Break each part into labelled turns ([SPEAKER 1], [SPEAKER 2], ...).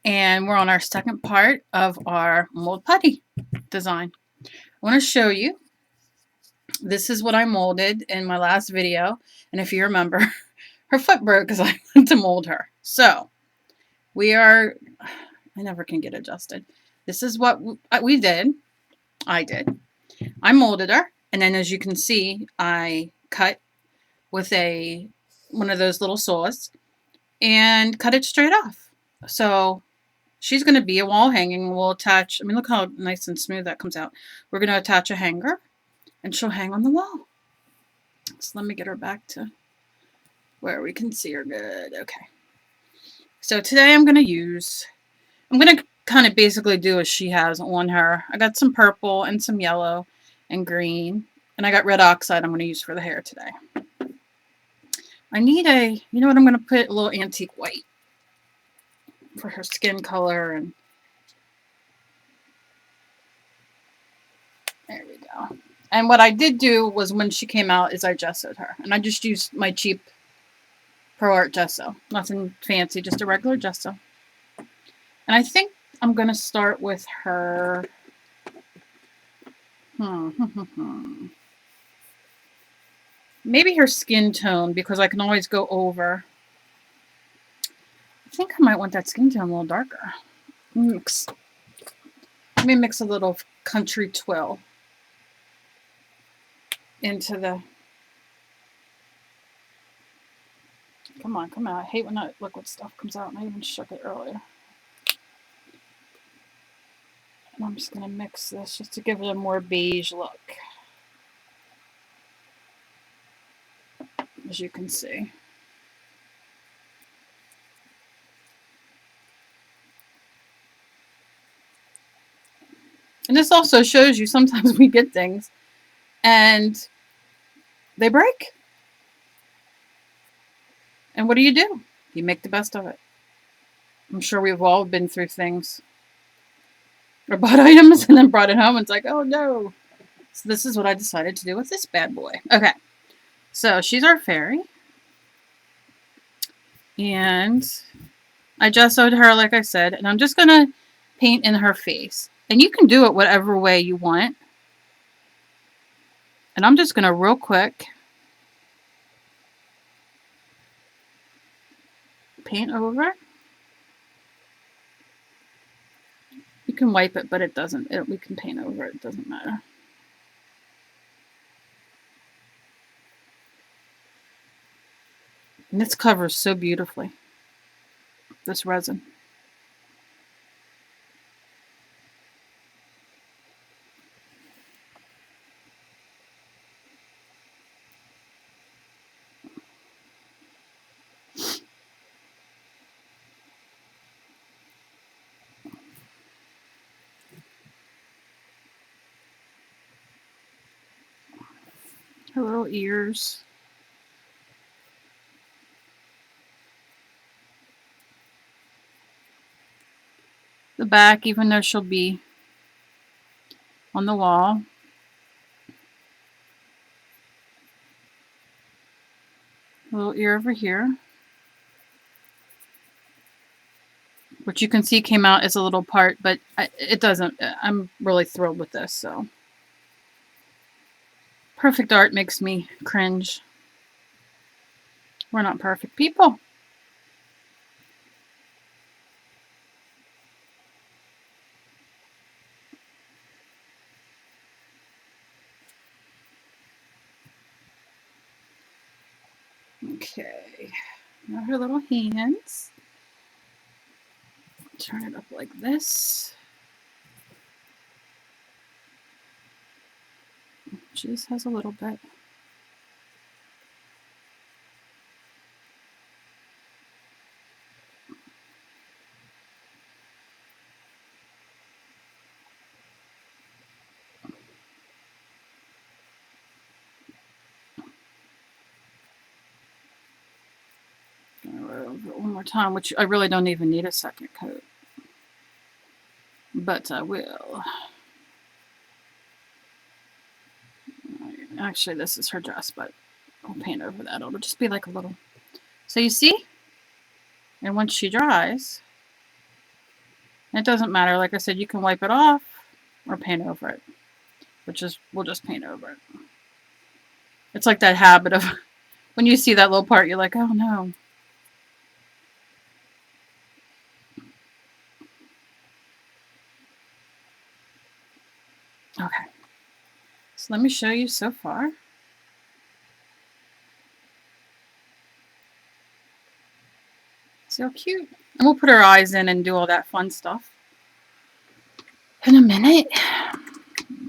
[SPEAKER 1] And we're on our second part of our mold putty design. I want to show you. This is what I molded in my last video. And if you remember, her foot broke because I went to mold her. So I never can get adjusted. This is what we did. I did. I molded her. And then as you can see, I cut with one of those little saws and cut it straight off. So she's going to be a wall hanging. We'll attach, I mean, look how nice and smooth that comes out. We're going to attach a hanger and she'll hang on the wall. So let me get her back to where we can see her good. Okay. So today I'm going to kind of basically do as she has on her. I got some purple and some yellow and green. And I got red oxide I'm going to use for the hair today. I need you know what, I'm going to put a little antique white for her skin color. And there we go. And what I did do was when she came out is I gessoed her. And I just used my cheap Pro Art gesso. Nothing fancy, just a regular gesso. And I think I'm going to start with her. Maybe her skin tone, because I can always go over. I think I might want that skin tone a little darker. Let me mix a little country twill into the... Come on, come on. I hate when that liquid stuff comes out, and I even shook it earlier. And I'm just going to mix this just to give it a more beige look. As you can see. And this also shows you sometimes we get things and they break. And what do? You make the best of it. I'm sure we've all been through things. Or bought items and then brought it home and it's like, oh no. So this is what I decided to do with this bad boy. Okay. So she's our fairy. And I gessoed her, like I said. And I'm just going to paint in her face. And you can do it whatever way you want. And I'm just going to real quick paint over. You can wipe it, but it doesn't. We can paint over it. It doesn't matter. And this covers so beautifully. This resin. Her little ears. The back, even though she'll be on the wall. A little ear over here. Which you can see came out as a little part, but it doesn't. I'm really thrilled with this, so. Perfect art makes me cringe. We're not perfect people. Okay. Now her little hands. Turn it up like this. She just has a little bit. One more time, which I really don't even need a second coat. But I will. Actually, this is her dress, but I'll paint over that. It'll just be like a little... So you see? And once she dries, It doesn't matter. Like I said, you can wipe it off or paint over it, we'll just paint over it. It's like that habit of when you see that little part, you're like, oh no. Okay. So let me show you so far. See how cute? And we'll put our eyes in and do all that fun stuff in a minute.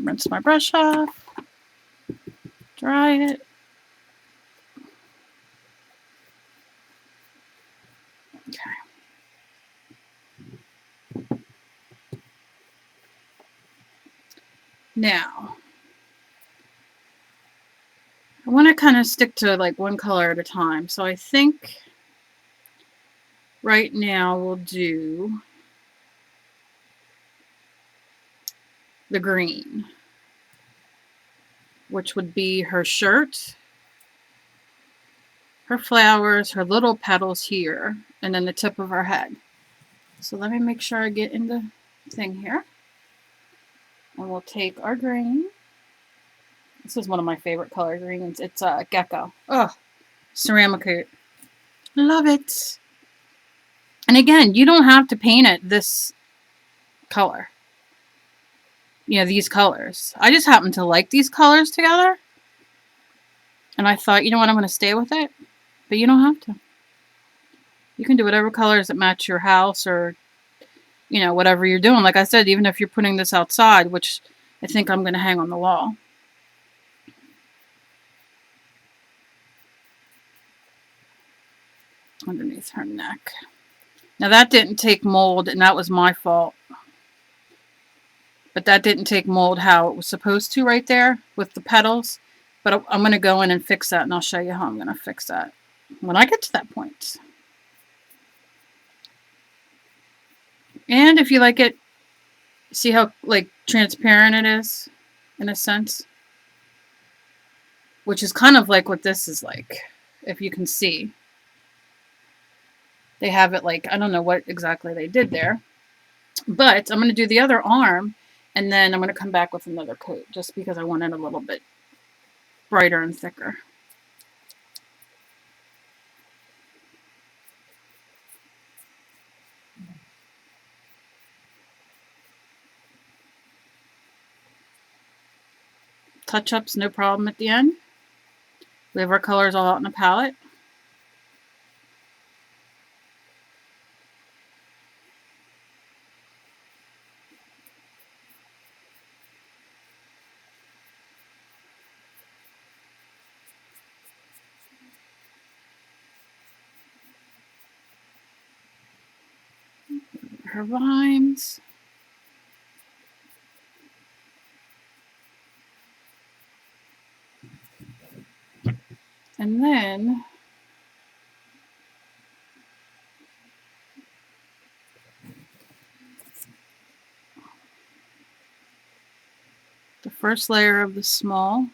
[SPEAKER 1] Rinse my brush off. Dry it. Okay. Now, I want to kind of stick to like one color at a time. So I think right now we'll do the green, which would be her shirt, her flowers, her little petals here, and then the tip of her head. So let me make sure I get in the thing here. And we'll take our green. This is one of my favorite color greens. It's Gecko. Oh, ceramic. Love it. And again, you don't have to paint it this color. You know, these colors. I just happen to like these colors together. And I thought, you know what, I'm going to stay with it. But you don't have to. You can do whatever colors that match your house or, you know, whatever you're doing. Like I said, even if you're putting this outside, which I think I'm going to hang on the wall. Underneath her neck. Now that didn't take mold, and that was my fault. But that didn't take mold how it was supposed to right there with the petals. But I'm going to go in and fix that, and I'll show you how I'm going to fix that when I get to that point. And if you like it, see how like transparent it is in a sense? Which is kind of like what this is like, if you can see. They have it like, I don't know what exactly they did there. But I'm going to do the other arm, and then I'm going to come back with another coat, just because I want it a little bit brighter and thicker. Touch-ups, no problem at the end. We have our colors all out in the palette. Her vines. And then the first layer of the small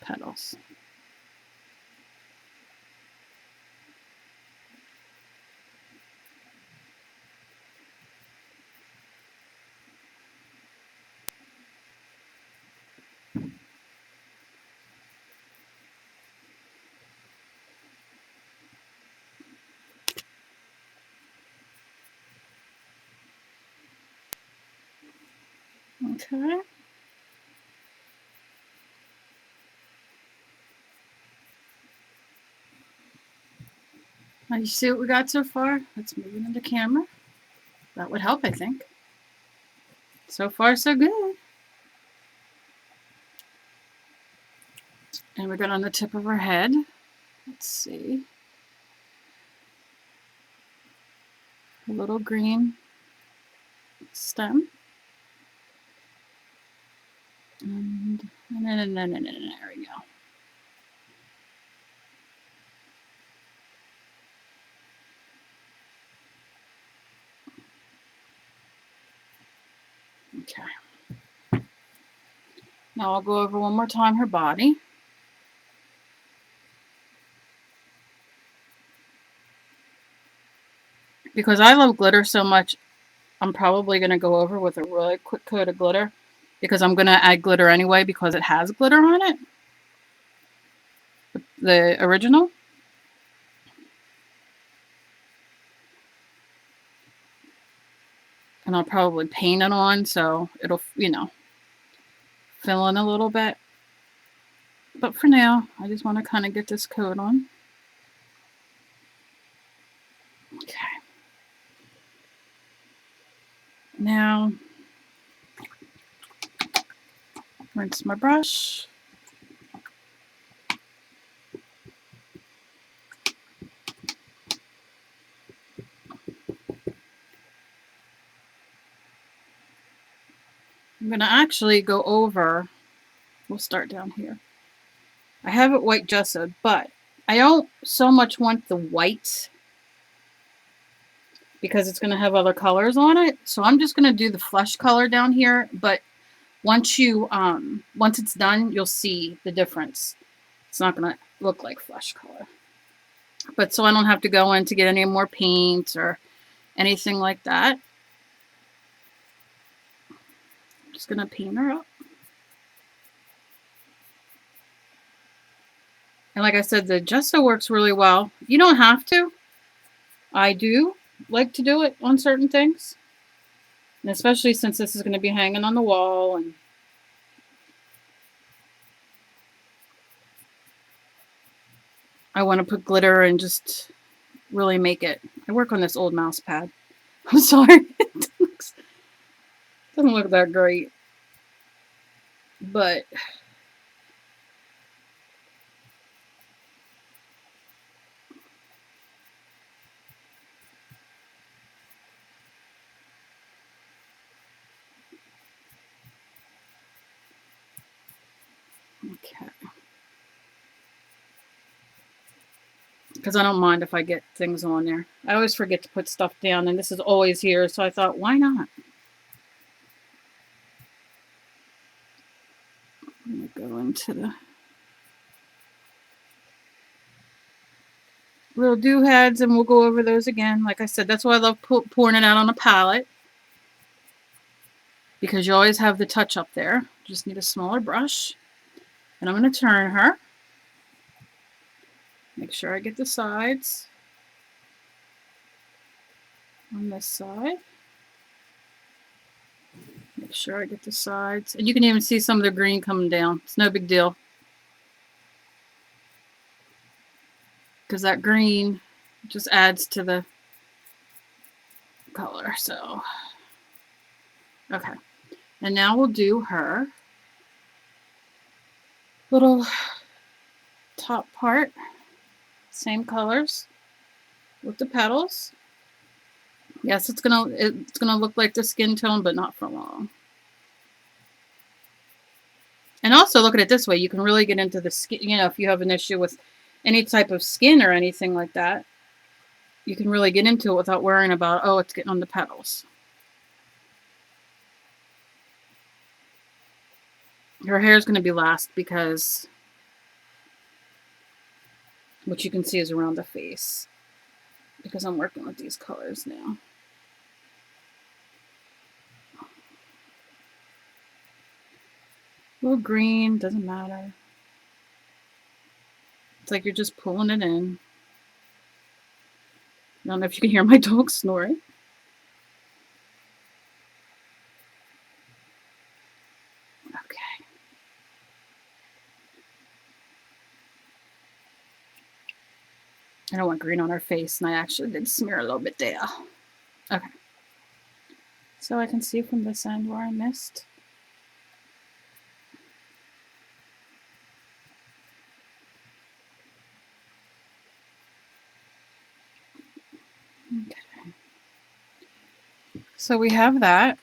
[SPEAKER 1] petals. Okay. Now you see what we got so far? Let's move it into camera. That would help, I think. So far, so good. And we got on the tip of her head. Let's see. A little green stem. And there we go. Okay. Now I'll go over one more time her body. because I love glitter so much, I'm probably going to go over with a really quick coat of glitter because I'm going to add glitter anyway because it has glitter on it. The original. And I'll probably paint it on so it'll, you know, fill in a little bit. But for now, I just want to kind of get this coat on. Okay. Now, rinse my brush. I'm going to actually go over, we'll start down here. I have it white gessoed, but I don't so much want the white because it's going to have other colors on it. So I'm just going to do the flesh color down here, but once it's done, you'll see the difference. It's not going to look like flesh color. But so I don't have to go in to get any more paint or anything like that. I'm just going to paint her up. And like I said, the gesso works really well. You don't have to. I do like to do it on certain things. And especially since this is going to be hanging on the wall. And I want to put glitter and just really make it. I work on this old mouse pad. I'm sorry. It doesn't look that great. But okay. Because I don't mind if I get things on there. I always forget to put stuff down, and this is always here, so I thought, why not? I'm going to go into the little doodads, and we'll go over those again. Like I said, that's why I love pouring it out on a palette. Because you always have the touch up there. Just need a smaller brush. And I'm going to turn her. Make sure I get the sides on this side. Make sure I get the sides. And you can even see some of the green coming down. It's no big deal. Because that green just adds to the color. So, okay. And now we'll do her little top part. Same colors with the petals. Yes, it's gonna look like the skin tone, but not for long. And also look at it this way. You can really get into the skin, you know, if you have an issue with any type of skin or anything like that, you can really get into it without worrying about, oh, it's getting on the petals. Her hair is going to be last because what you can see is around the face because I'm working with these colors now. A little green, doesn't matter. It's like you're just pulling it in. I don't know if you can hear my dog snoring. Okay. I don't want green on her face, and I actually did smear a little bit there. Okay. So I can see from this end where I missed. Okay. So we have that.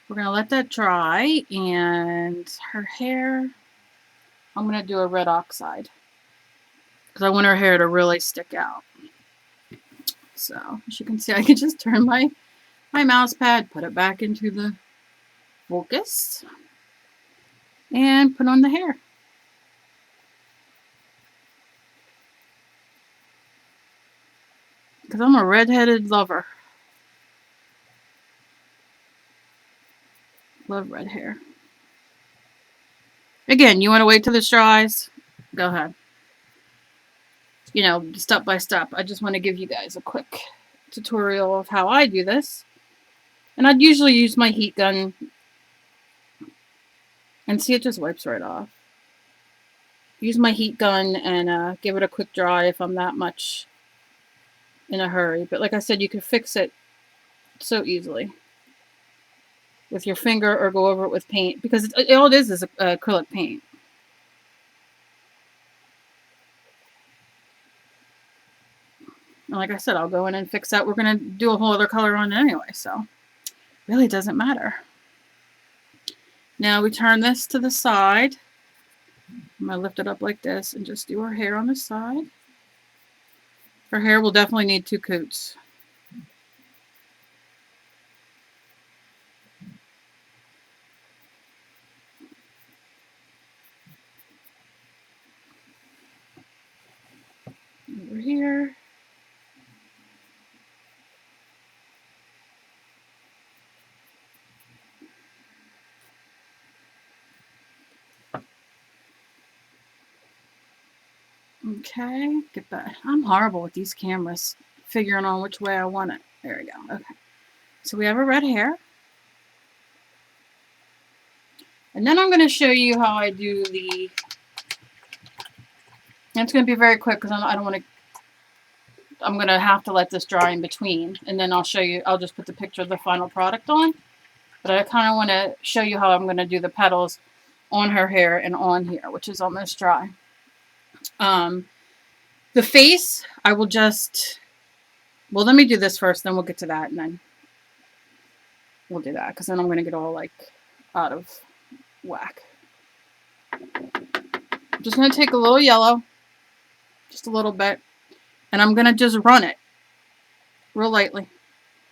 [SPEAKER 1] We're going to let that dry, and her hair, I'm going to do a red oxide because I want her hair to really stick out. So as you can see, I can just turn my mouse pad, put it back into the focus. and put on the hair. Because I'm a redheaded lover. Love red hair. Again, you want to wait till this dries? Go ahead. You know, step by step. I just want to give you guys a quick tutorial of how I do this. And I'd usually use my heat gun. And see, it just wipes right off. Use my heat gun and give it a quick dry if I'm that much in a hurry. But like I said, you can fix it so easily with your finger or go over it with paint, because all it is acrylic paint. And like I said, I'll go in and fix that. We're going to do a whole other color on it anyway, so it really doesn't matter. Now we turn this to the side. I'm going to lift it up like this and just do her hair on the side. Her hair will definitely need 2 coats. Over here. Okay, get that. I'm horrible with these cameras, figuring on which way I want it. There we go. Okay. So we have a red hair. And then I'm going to show you how I do the... And it's going to be very quick because I don't want to... I'm going to have to let this dry in between. And then I'll show you... I'll just put the picture of the final product on. But I kind of want to show you how I'm going to do the petals on her hair and on here, which is almost dry. The face, I will just... Well, let me do this first, then we'll get to that, and then we'll do that, because then I'm going to get all, like, out of whack. I'm just going to take a little yellow, just a little bit, and I'm going to just run it real lightly.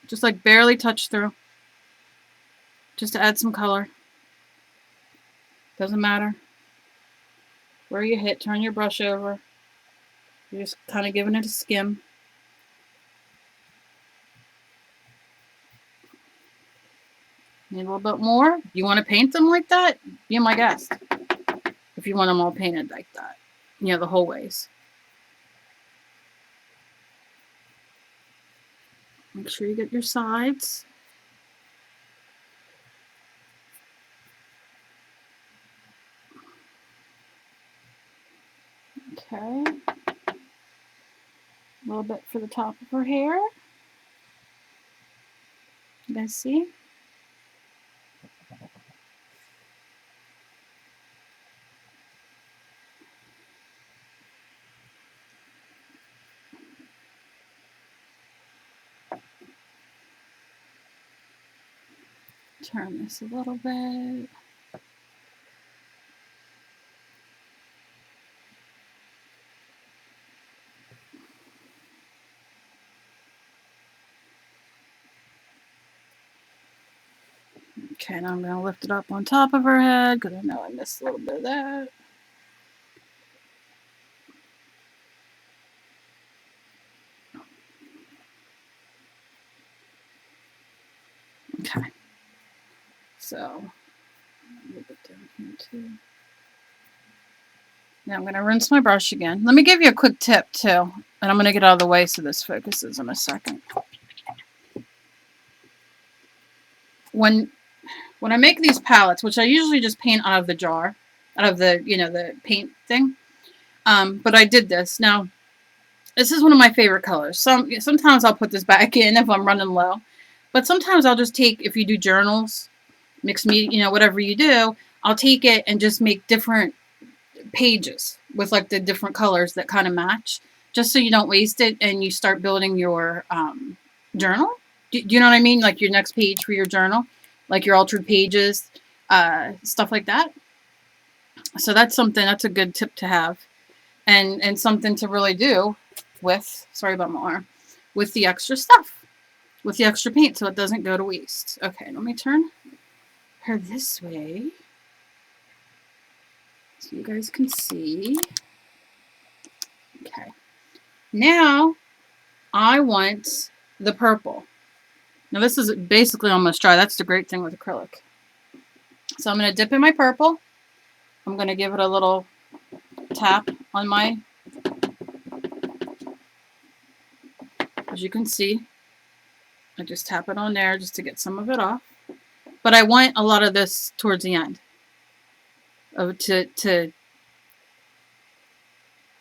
[SPEAKER 1] Just, like, barely touch through. Just to add some color. Doesn't matter where you hit. Turn your brush over. You're just kind of giving it a skim. Need a little bit more. You want to paint them like that? Be my guest. If you want them all painted like that. You know, the whole ways. Make sure you get your sides. Okay. A little bit for the top of her hair. You guys see? Turn this a little bit. Okay, now I'm going to lift it up on top of her head because I know I missed a little bit of that. Okay. So, a little bit down here too. Now I'm going to rinse my brush again. Let me give you a quick tip too. And I'm going to get out of the way so this focuses in a second. When I make these palettes, which I usually just paint out of the jar, out of the, you know, the paint thing. But I did this. Now, this is one of my favorite colors. Sometimes I'll put this back in if I'm running low. But sometimes I'll just take, if you do journals, mixed media, you know, whatever you do, I'll take it and just make different pages with like the different colors that kind of match, just so you don't waste it and you start building your journal. Do you know what I mean? Like your next page for your journal, like your altered pages, stuff like that. So that's a good tip to have, and something to really do with, sorry about my arm, with the extra stuff, with the extra paint, so it doesn't go to waste. Okay, let me turn her this way. So you guys can see. Okay. Now I want the purple. Now this is basically almost dry. That's the great thing with acrylic. So I'm going to dip in my purple. I'm going to give it a little tap on my, as you can see, I just tap it on there just to get some of it off. But I want a lot of this towards the end to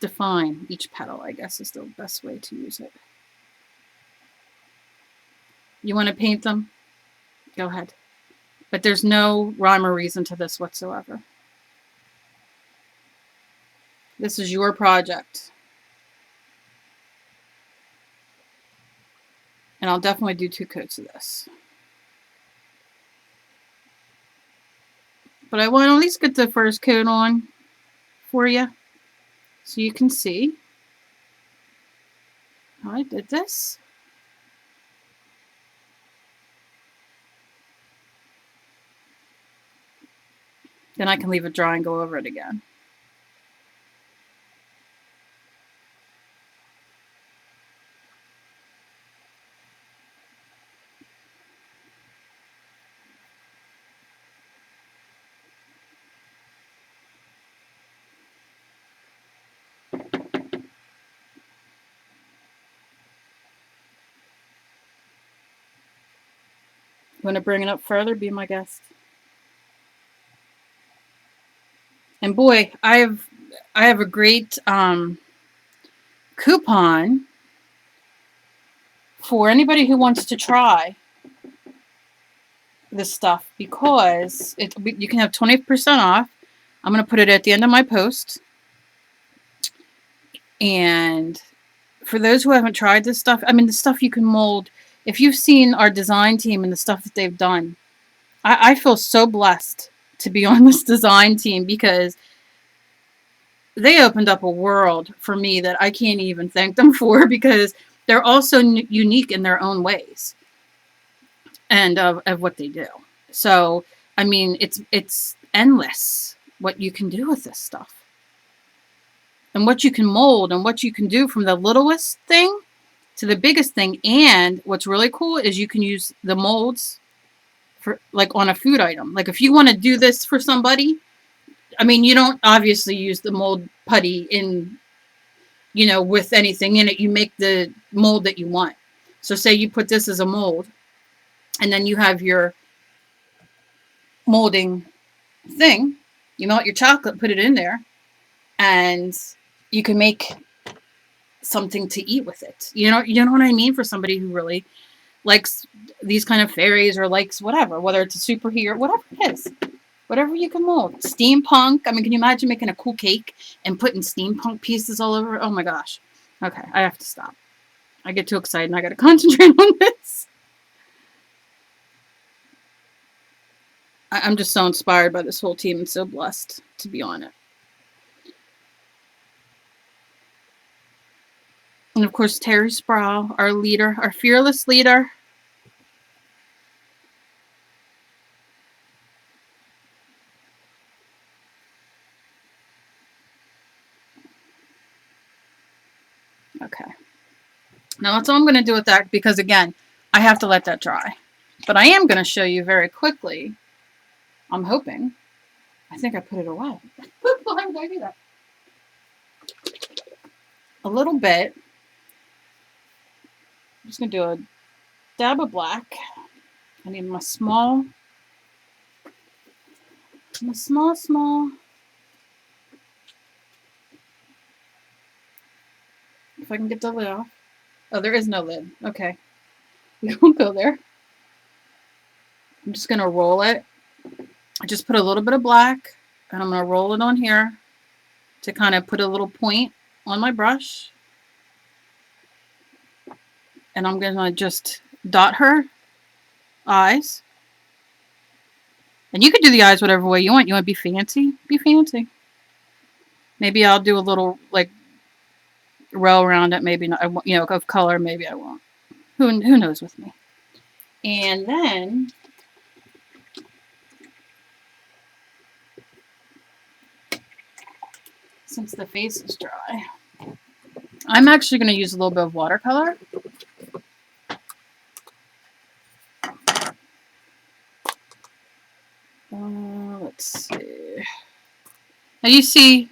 [SPEAKER 1] define each petal, I guess is the best way to use it. You want to paint them? Go ahead. But there's no rhyme or reason to this whatsoever. This is your project. And I'll definitely do 2 coats of this. But I want to at least get the first coat on for you so you can see how I did this. Then I can leave it dry and go over it again. You want to bring it up further? Be my guest. And boy, I have a great coupon for anybody who wants to try this stuff because you can have 20% off. I'm going to put it at the end of my post. And for those who haven't tried this stuff, I mean, the stuff you can mold. If you've seen our design team and the stuff that they've done, I feel so blessed to be on this design team because they opened up a world for me that I can't even thank them for because they're also unique in their own ways and of what they do. So, I mean, it's endless what you can do with this stuff and what you can mold and what you can do from the littlest thing to the biggest thing. And what's really cool is you can use the molds for like on a food item. Like if you want to do this for somebody, I mean, you don't obviously use the mold putty in, you know, with anything in it. You make the mold that you want. So say you put this as a mold and then you have your molding thing. You melt your chocolate, put it in there, and you can make something to eat with it. You know what I mean? For somebody who really likes these kind of fairies or likes whatever, whether it's a superhero, whatever it is. Whatever you can mold. Steampunk. I mean, can you imagine making a cool cake and putting steampunk pieces all over? Oh my gosh. Okay, I have to stop. I get too excited and I got to concentrate on this. I'm just so inspired by this whole team and so blessed to be on it. And of course, Terry Sproul, our leader, our fearless leader. Okay. Now that's all I'm going to do with that because, again, I have to let that dry. But I am going to show you very quickly. I'm hoping. I think I put it away. Why would I do that? A little bit. I'm just going to do a dab of black. I need my small. If I can get the lid off. Oh, there is no lid. Okay. We won't go there. I'm just going to roll it. I just put a little bit of black, and I'm going to roll it on here to kind of put a little point on my brush. And I'm going to just dot her eyes. And you can do the eyes whatever way you want. You want to be fancy? Be fancy. Maybe I'll do a little, like, row around it. Maybe not, you know, of color. Maybe I won't. Who knows with me? And then since the face is dry. I'm actually going to use a little bit of watercolor. Let's see. Now you see,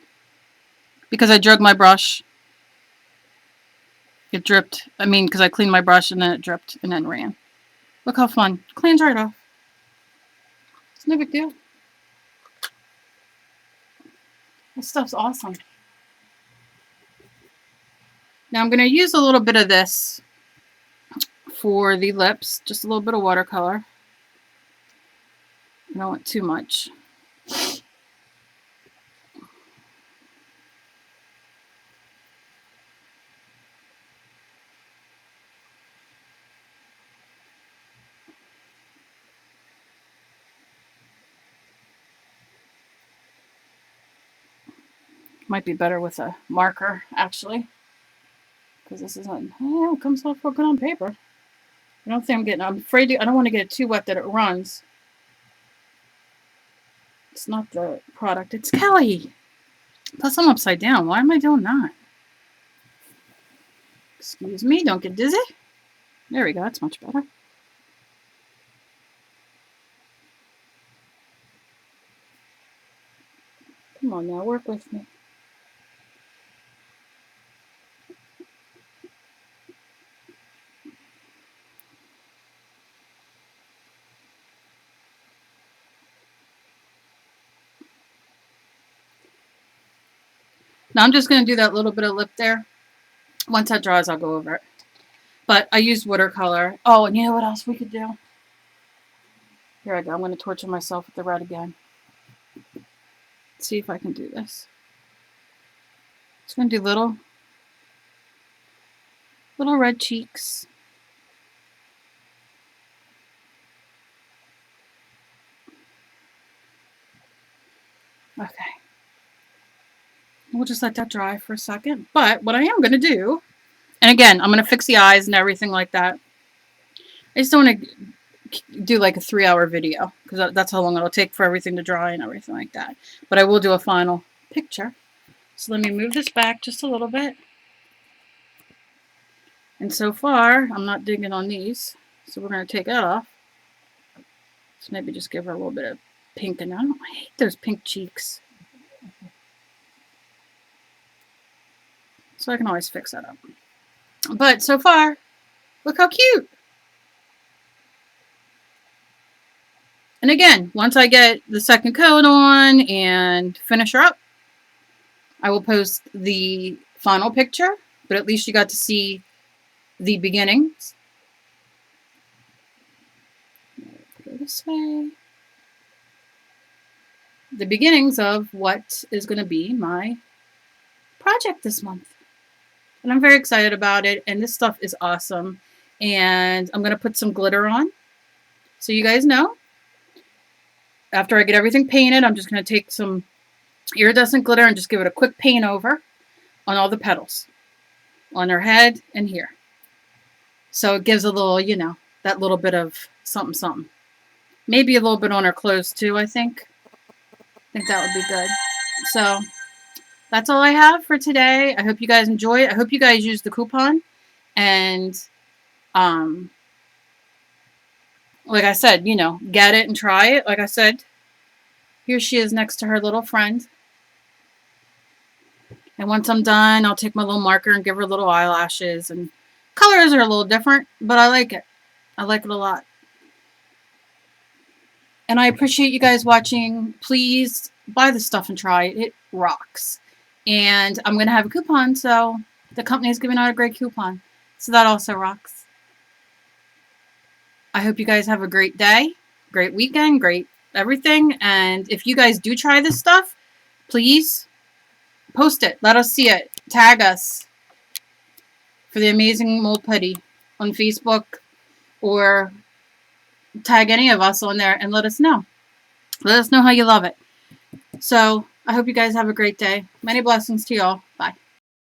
[SPEAKER 1] because I drug my brush, it dripped. I mean, because I cleaned my brush and then it dripped and then ran. Look how fun. Cleans right off. It's no big deal. This stuff's awesome. Now I'm going to use a little bit of this for the lips. Just a little bit of watercolor. I don't want too much. Might be better with a marker, actually. Because this isn't, oh, it comes off real good on paper. I don't think I'm afraid to, I don't want to get it too wet that it runs. It's not the product, it's Kelly. Plus I'm upside down. Why am I doing that? Excuse me, don't get dizzy. There we go, that's much better. Come on now, work with me. Now I'm just going to do that little bit of lip there. Once that dries, I'll go over it. But I used watercolor. Oh, and you know what else we could do? Here I go. I'm going to torture myself with the red again. Let's see if I can do this. Just going to do little red cheeks. Okay. We'll just let that dry for a second. But what I am going to do, and again, I'm going to fix the eyes and everything like that. I just don't want to do like a 3-hour video because that's how long it'll take for everything to dry and everything like that. But I will do a final picture. So let me move this back just a little bit. And so far, I'm not digging on these. So we're going to take that off. So maybe just give her a little bit of pink. And I hate those pink cheeks. So I can always fix that up. But so far, look how cute. And again, once I get the second coat on and finish her up, I will post the final picture. But at least you got to see the beginnings. Go this way. The beginnings of what is going to be my project this month. And I'm very excited about it. And this stuff is awesome. And I'm going to put some glitter on. So you guys know. After I get everything painted, I'm just going to take some iridescent glitter and just give it a quick paint over on all the petals. On her head and here. So it gives a little, you know, that little bit of something, something. Maybe a little bit on her clothes too, I think. I think that would be good. So that's all I have for today. I hope you guys enjoy it. I hope you guys use the coupon. And, like I said, you know, get it and try it. Like I said, here she is next to her little friend. And once I'm done, I'll take my little marker and give her little eyelashes. And colors are a little different, but I like it. I like it a lot. And I appreciate you guys watching. Please buy the stuff and try it. It rocks. And I'm going to have a coupon, so the company is giving out a great coupon. So that also rocks. I hope you guys have a great day, great weekend, great everything. And if you guys do try this stuff, please post it. Let us see it. Tag us for the amazing mold putty on Facebook, or tag any of us on there and let us know. Let us know how you love it. So I hope you guys have a great day. Many blessings to y'all.